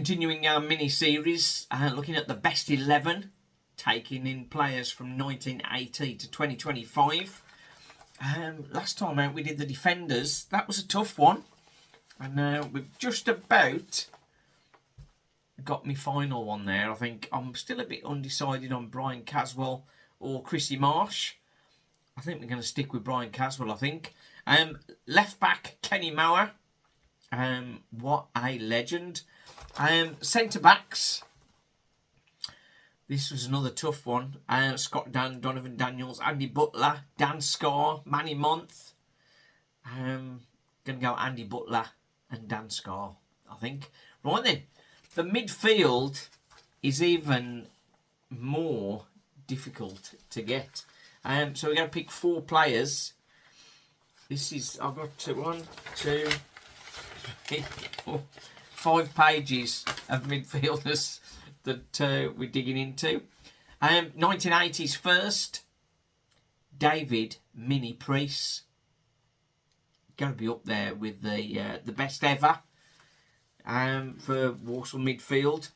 Continuing our mini-series, looking at the best 11, taking in players from 1980 to 2025. Last time out we did the defenders. That was a tough one. And we've just about got my final one there. I think I'm still a bit undecided on Brian Caswell or Chrissy Marsh. I think we're going to stick with Brian Caswell, I think. Left back, Kenny Mauer. What a legend. Centre backs. This was another tough one. Scott Dan, Donovan Daniels, Andy Butler, Dan Scarr, Manny Month. Going to go Andy Butler and Dan Scarr, I think. Right then, the midfield is even more difficult to get. So we're going to pick 4 players. This is, I've got 1, 2, 3, 4, 5 pages of midfielders that we're digging into. 1980s first, David Mini Priest. Going to be up there with the best ever for Walsall midfield.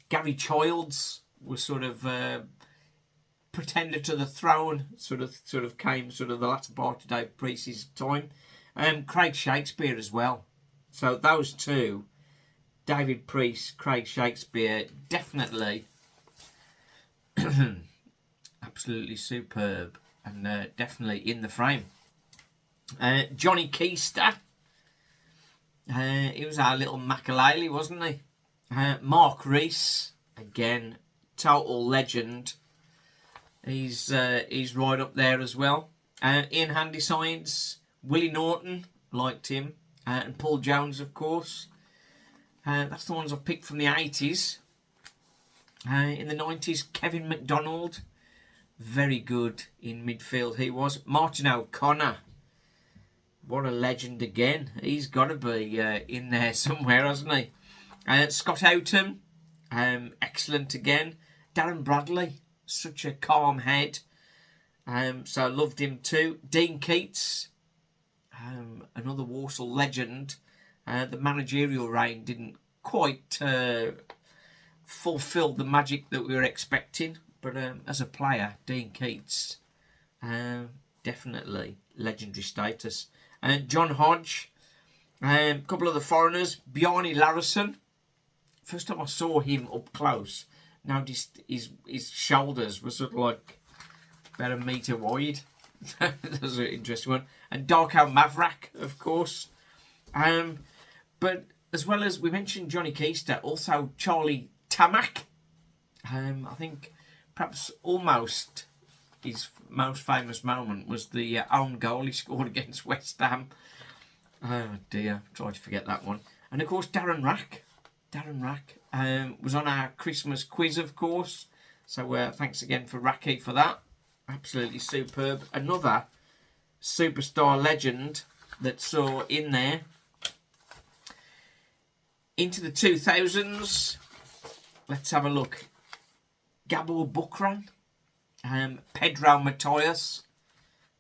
Gary Childs was sort of pretender to the throne. Sort of came the latter part of Dave Priest's time. Craig Shakespeare as well. So those two, David Priest, Craig Shakespeare, definitely absolutely superb and definitely in the frame. Johnny Keister, he was our little Makalele, wasn't he? Mark Rees, again, total legend. He's right up there as well. Ian Handysides, Willie Norton, liked him. And Paul Jones, of course. That's the ones I've picked from the 80s. In the 90s, Kevin McDonald. Very good in midfield he was. Martin O'Connor. What a legend again. He's got to be in there somewhere, hasn't he? Scott Houghton. Excellent again. Darren Bradley. Such a calm head. So I loved him too. Dean Keats. Another Walsall legend. The managerial reign didn't quite fulfil the magic that we were expecting, but as a player, Dean Keats, definitely legendary status. John Hodge, a couple of the foreigners, Bjarne Larison. First time I saw him up close, noticed his shoulders were sort of like about a metre wide. That was an interesting one. And Darko Mavrak, of course. But as well as we mentioned Johnny Keister, also Charlie Tamak. I think perhaps almost his most famous moment was the own goal he scored against West Ham. Oh dear, try to forget that one. And of course Darren Rack. Darren Rack was on our Christmas quiz, of course. So thanks again for Racky for that. Absolutely superb. Another superstar legend that saw in there. Into the 2000s. Let's have a look. Gabor Bukran. Pedro Matias.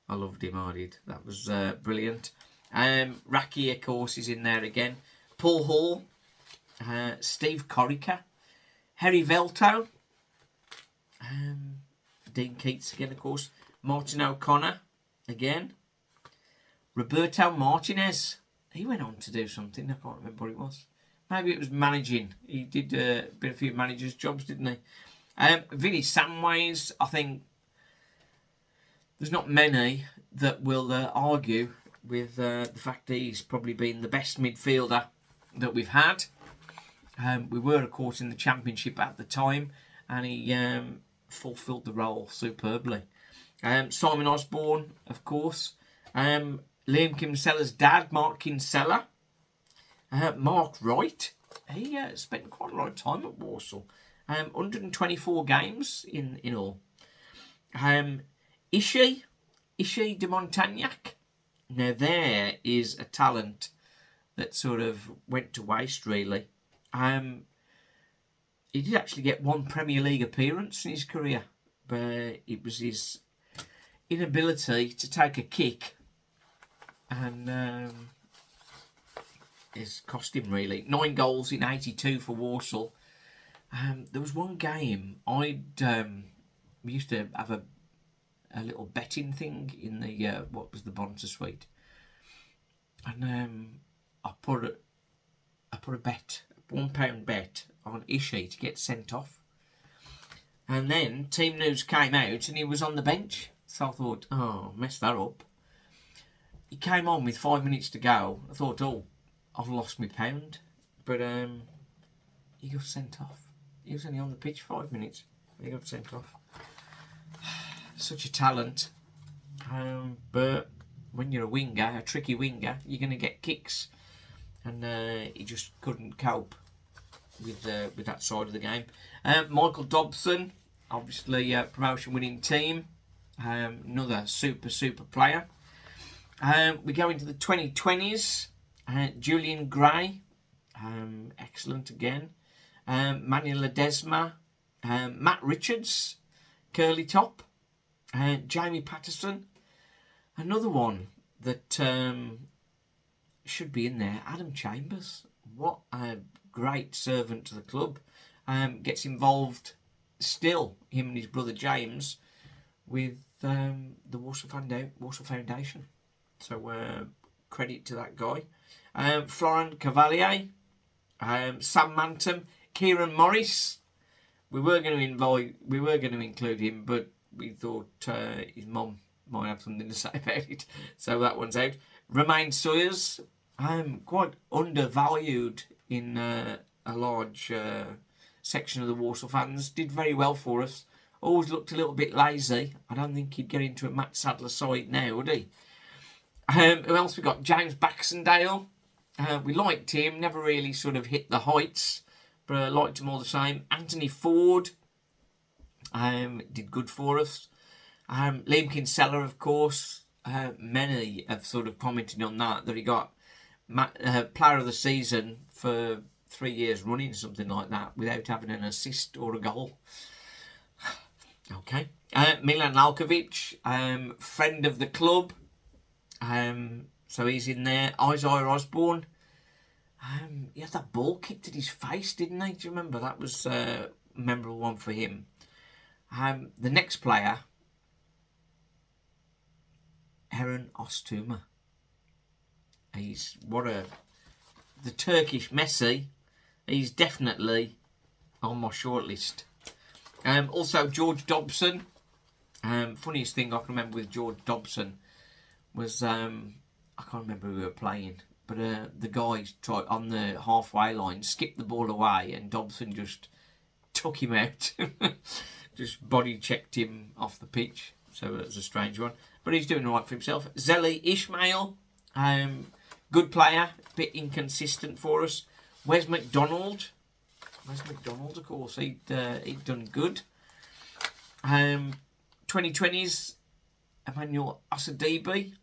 I loved him, I did. That was brilliant. Racky, of course, is in there again. Paul Hall. Steve Corica. Harry Velto. Dean Keats again, of course. Martin O'Connor again. Roberto Martinez. He went on to do something. I can't remember what it was. Maybe it was managing. He did a few managers' jobs, didn't he? Vinnie Samways. I think there's not many that will argue with the fact that he's probably been the best midfielder that we've had. We were, of course, in the Championship at the time, and he fulfilled the role superbly. Simon Osborne, of course. Liam Kinsella's dad, Mark Kinsella. Mark Wright. He spent quite a lot of time at Walsall. 124 games in all. Ishii de Montagnac. Now there is a talent that sort of went to waste, really. He did actually get one Premier League appearance in his career, but it was his inability to take a kick and has cost him, really. 9 goals in 82 for Walsall. There was one game we used to have a little betting thing in the what was the Bonter Suite, and I put a bet, £1 bet on Ishii to get sent off, and then team news came out and he was on the bench, so I thought, oh, messed that up. He came on with 5 minutes to go. I thought, oh, I've lost my £1, but he got sent off. He was only on the pitch 5 minutes. He got sent off. Such a talent. But when you're a winger, a tricky winger, you're going to get kicks. And he just couldn't cope with that side of the game. Michael Dobson, obviously promotion-winning team. Another super player. We go into the 2020s. Julian Gray, excellent again. Manuel Ledesma, Matt Richards, Curly Top, Jamie Patterson. Another one that should be in there, Adam Chambers. What a great servant to the club. Gets involved still, him and his brother James, with the Walsall Foundation. So credit to that guy. Florent Cavalier, Sam Mantum, Kieran Morris. We were going to include him, but we thought his mum might have something to say about it, so that one's out. Romain Sawyers, quite undervalued in a large section of the Walsall fans. Did very well for us. Always looked a little bit lazy. I don't think he'd get into a Matt Sadler side now, would he? Who else we got? James Baxendale. We liked him. Never really sort of hit the heights, but I liked him all the same. Anthony Ford did good for us. Liam Kinsella, of course. Many have sort of commented on that he got player of the season for 3 years running, something like that, without having an assist or a goal. Okay. Milan Lalkovic, friend of the club. So he's in there. Isaiah Osborne. He had that ball kicked at his face, didn't he? Do you remember? That was a memorable one for him. The next player, Eren Ostuma. He's the Turkish Messi. He's definitely on my shortlist. Also George Dobson. Funniest thing I can remember with George Dobson was I can't remember who we were playing, but the guy tried on the halfway line, skipped the ball away, and Dobson just took him out, just body checked him off the pitch. So it was a strange one, but he's doing all right for himself. Zeli Ismail, good player, bit inconsistent for us. Wes McDonald, of course, he'd done good. 2020s, Emmanuel Osadibe.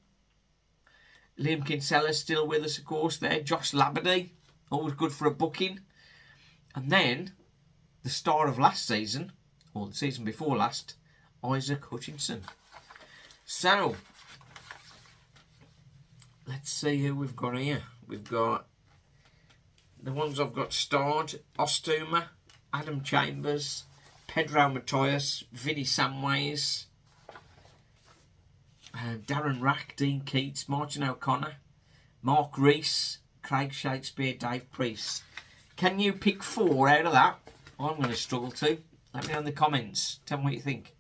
Liam Kinsella still with us, of course, there. Josh Labadie, always good for a booking. And then, the star of last season, or the season before last, Isaac Hutchinson. So, let's see who we've got here. We've got the ones I've got starred: Ostuma, Adam Chambers, Pedro Matias, Vinny Samways, Darren Rack, Dean Keats, Martin O'Connor, Mark Rees, Craig Shakespeare, Dave Priest. Can you pick 4 out of that? I'm going to struggle to. Let me know in the comments. Tell me what you think.